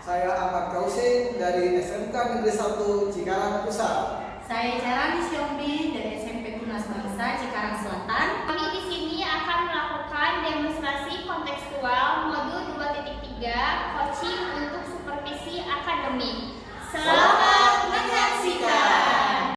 Saya Ahmad Kausin dari SMK Negeri 1 Cikarang Pusat. Saya Carani Siombing dari SMP Tunas Bangsa Cikarang Selatan. Kami di sini akan melakukan demonstrasi kontekstual modul 2.3 coaching untuk supervisi akademik. Selamat menyaksikan.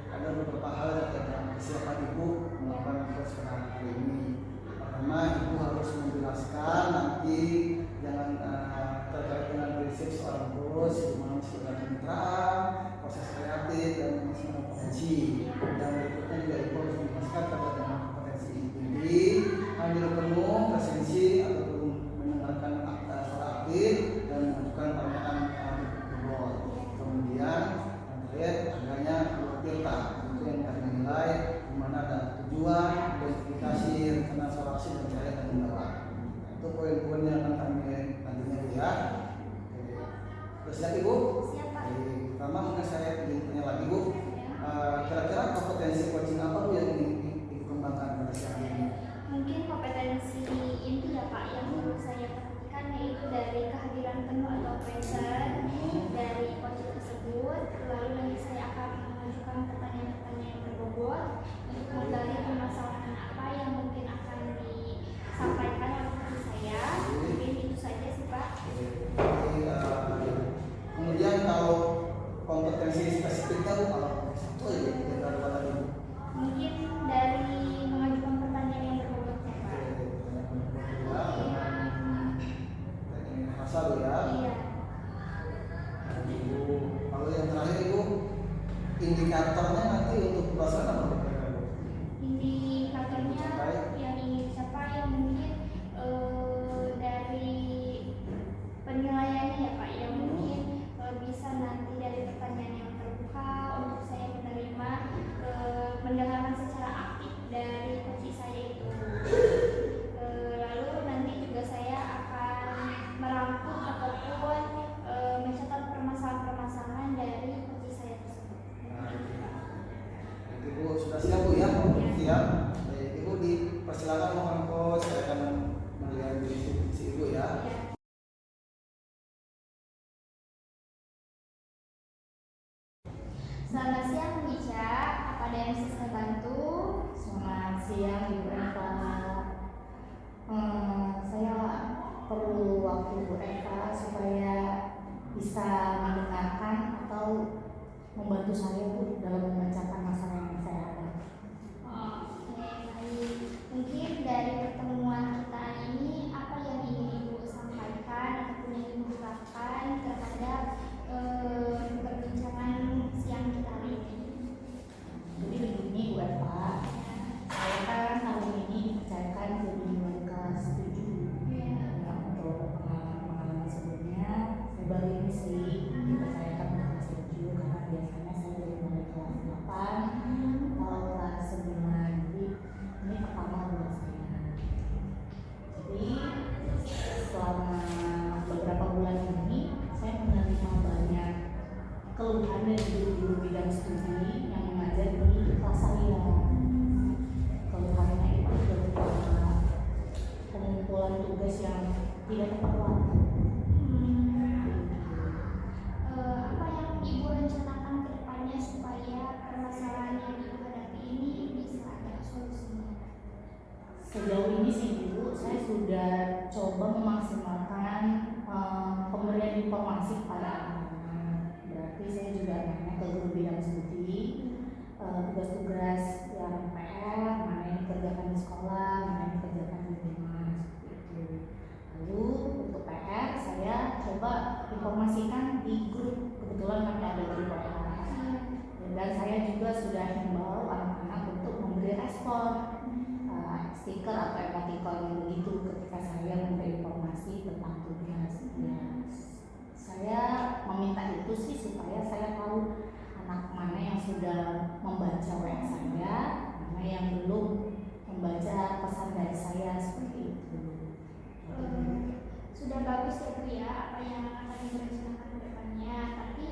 Ada beberapa hal terkait dengan kesiapan ibu melakukan proses penanganan hari ini. Pertama, ibu harus menjelaskan nanti jangan terkait dengan prinsip seorang guru, bagaimana sekedar kemitraan, proses kreatif dan maksimal potensi. Dan berikutnya juga ibu harus menjelaskan terkait dengan kompetensi inti, hadir penuh, presensi ataupun mendengarkan secara aktif dan mengajukan pertanyaan berikut. Kemudian terakhir adanya filter itu yang kami nilai di mana ada tujuan, identifikasi, rencana solusi dan cara tanggung jawab. Itu poin-poin yang akan kami nantinya ya. Oke. Siap ibu? Siap Pak. Pertama mungkin saya ingin tanya lagi bu. Kira-kira kompetensi coaching apa bu yang dikembangkan pada saat ini? Mungkin kompetensi inti ya Pak yang perlu saya perhatikan yaitu dari kehadiran penuh atau present dari coaching tersebut. Lalu nanti saya akan mengajukan pertanyaan-pertanyaan yang berbobot untuk menggali permasalahan apa yang mungkin akan disampaikan oleh coach saya. Mungkin itu saja sih Pak. Kemudian kalau kompetensi spesifiknya bu kalau satu ya kita dua tadi bu. Mungkin dari mengajukan pertanyaan yang berbobot ya Pak. Masa bu ya. Iya. Kalau yang terakhir ibu indikatornya nanti untuk pelaksanaan apa bu? Indikatornya yang ingin dicapai yang mungkin dari penilaiannya ya Pak yang mungkin bisa nanti dari pertanyaan yang terbuka untuk saya menerima mendengarkan secara aktif dari coach saya itu. Lalu nanti juga saya akan merangkum ataupun mencatat permasalahan-permasalahan dari coach saya tersebut. Ibu sudah siap bu ya? Siap. Ibu dipersilakan mohon coach, saya akan melihat si ibu ya. Selamat siang Bu Ica, apa ada yang bisa saya bantu? Selamat siang Ibu Eva. Saya perlu waktu Bu Eva supaya bisa mendengarkan atau membantu saya Bu dalam memecahkan masalah yang saya hadapi. Oke, baik. Mungkin dari pertemuan kita ini apa yang ingin Ibu sampaikan ataupun yang Ibu ungkapkan terhadap perbincangan siang kita hari ini? Jadi begini Bu Eva, saya kan hari ini dipercayakan jadi wali kelas 7 ya, untuk pengalaman sebelumnya saya baru ini sih dipercayakan untuk kelas 7 karena biasanya saya dari wali kelas 8 atau kelas 9, jadi ini pertama buat saya. Jadi selama beberapa bulan ini saya menerima banyak keluhan dari guru-guru bidang studi yang mengajar di kelas saya. Keluhannya itu berupa pengumpulan tugas yang tidak tepat waktu. Apa yang Ibu rencanakan ke depannya supaya permasalahan yang Ibu hadapi ini bisa ada solusinya? Sejauh ini sih Bu, saya sudah coba memaksimalkan pemberian informasi kepada anak-anak. Berarti saya juga nanya ke guru bidang studi tugas-tugas yang PR, mana yang dikerjakan di sekolah, mana yang dikerjakan di rumah, seperti itu. Lalu untuk PR saya coba informasikan di grup, kebetulan kami ada grup WA. Dan saya juga sudah himbau anak-anak untuk memberi respon stiker atau emoticon begitu ketika saya memberi informasi tentang tugas. Saya meminta itu sih supaya saya tahu anak mana yang sudah membaca WA saya, karena yang belum membaca pesan dari saya seperti itu. Sudah bagus ya Bu ya apa yang akan direncanakan ke depannya, tapi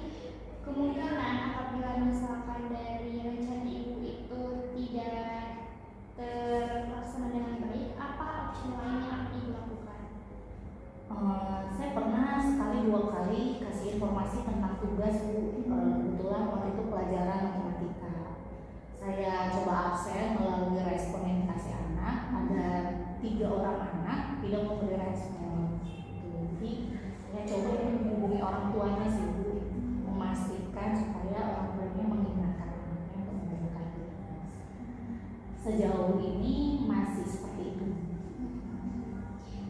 kemungkinan apabila misalkan dari rencana Ibu itu tidak terlaksana dengan baik, apa opsi lain yang akan Ibu lakukan? Saya pernah sekali 2 kali kasih informasi tentang tugas Bu. Kebetulan waktu itu pelajaran matematika. Saya coba absen melalui respon yang dikasih anak. Ada 3 orang anak tidak memberi respon. Jadi saya coba menghubungi orang tuanya sih Bu, memastikan supaya orang tuanya mengingatkan anaknya untuk mengerjakan tugas. Sejauh ini masih seperti itu.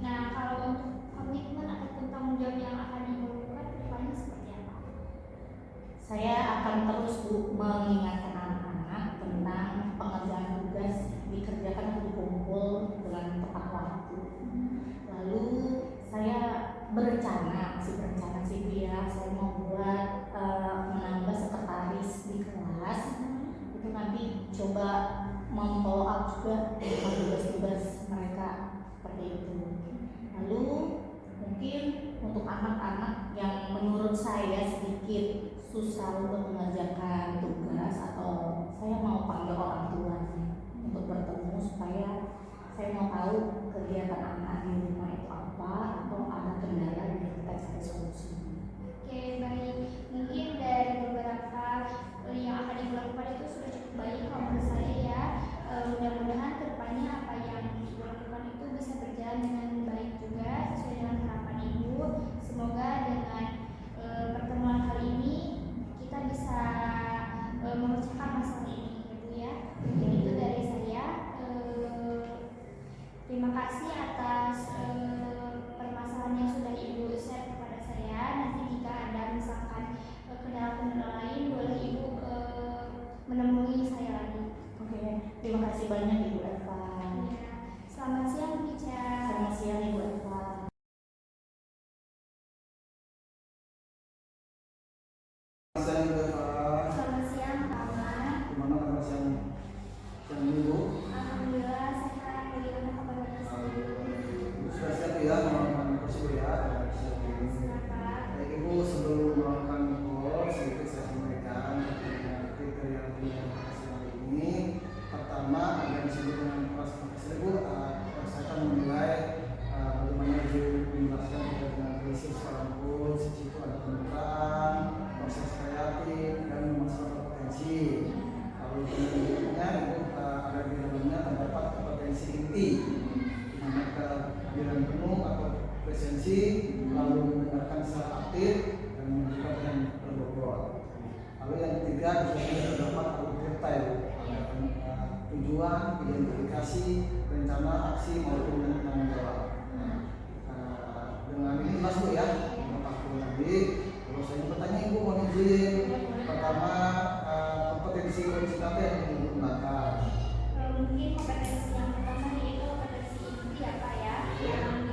Nah, kalau untuk komitmen ataupun tanggung jawab yang akan Ibu lakukan ke depannya seperti apa? Saya akan terus Bu mengingatkan anak-anak tentang pengerjaan tugas dikerjakan berkumpul dengan tepat waktu. Lalu saya masih berencana sih Bu ya, saya mau buat menambah sekretaris di kelas. Itu nanti coba memfollow up juga tentang tugas-tugas mereka seperti itu. Lalu mungkin untuk anak-anak yang menurut saya sedikit susah untuk mengerjakan tugas, atau saya mau panggil orang tuanya untuk bertemu supaya saya mau tahu kegiatan anak di rumah itu apa, atau ada kendala yang kita cari solusi. Oke, baik. Mungkin dari beberapa yang akan Ibu lakukan itu sudah cukup baik kalau menurut saya ya. Mudah-mudahan kedepannya apa yang Ibu lakukan itu bisa berjalan dengan baik juga sesuai dengan harapan Ibu. Semoga dengan pertemuan kali ini kita bisa memecahkan masalah ini, Ibu ya. Mungkin itu dari saya. Terima kasih atas permasalahan yang sudah Ibu share kepada saya. Nanti jika ada misalkan kendala-kendala lain, boleh Ibu menemui saya lagi. Oke, terima kasih banyak Ibu Eva. Ya. Selamat siang, Ica. Selamat siang Ibu Eva. Selamat siang, Pak Ahmad. Gimana kabar siang Ibu? Alhamdulillah sehat. Bagaimana kabar Bapak sendiri? Sudah siap ya melakukan kursi ya? Silakan. Baik Ibu, sebelum melakukan call sedikit saya sampaikan kriteria yang hasil ini. Pertama, yang disebut dengan proses Ibu, saya akan menilai bagaimana Ibu menjelaskan terkait dengan prinsip seorang coach. Di situ ada pembukaan, proses kreatif, dan memasukkan kompetensi. Lalu kemudiannya Ibu ada di dalamnya terdapat kompetensi inti, di mana kehadiran penuh atau presensi, lalu mendengarkan secara aktif dan menunjukkan yang berbobot. Lalu yang ketiga juga terdapat detail, tujuan, identifikasi, rencana, aksi maupun tanggung jawab. Dengan ini masuk ya, waktu tadi. Kalau saya bertanya Ibu mau izin, pertama kompetensi apa yang digunakan? Mungkin kompetensi yang pertama yaitu kompetensi inti ya Pak ya, yang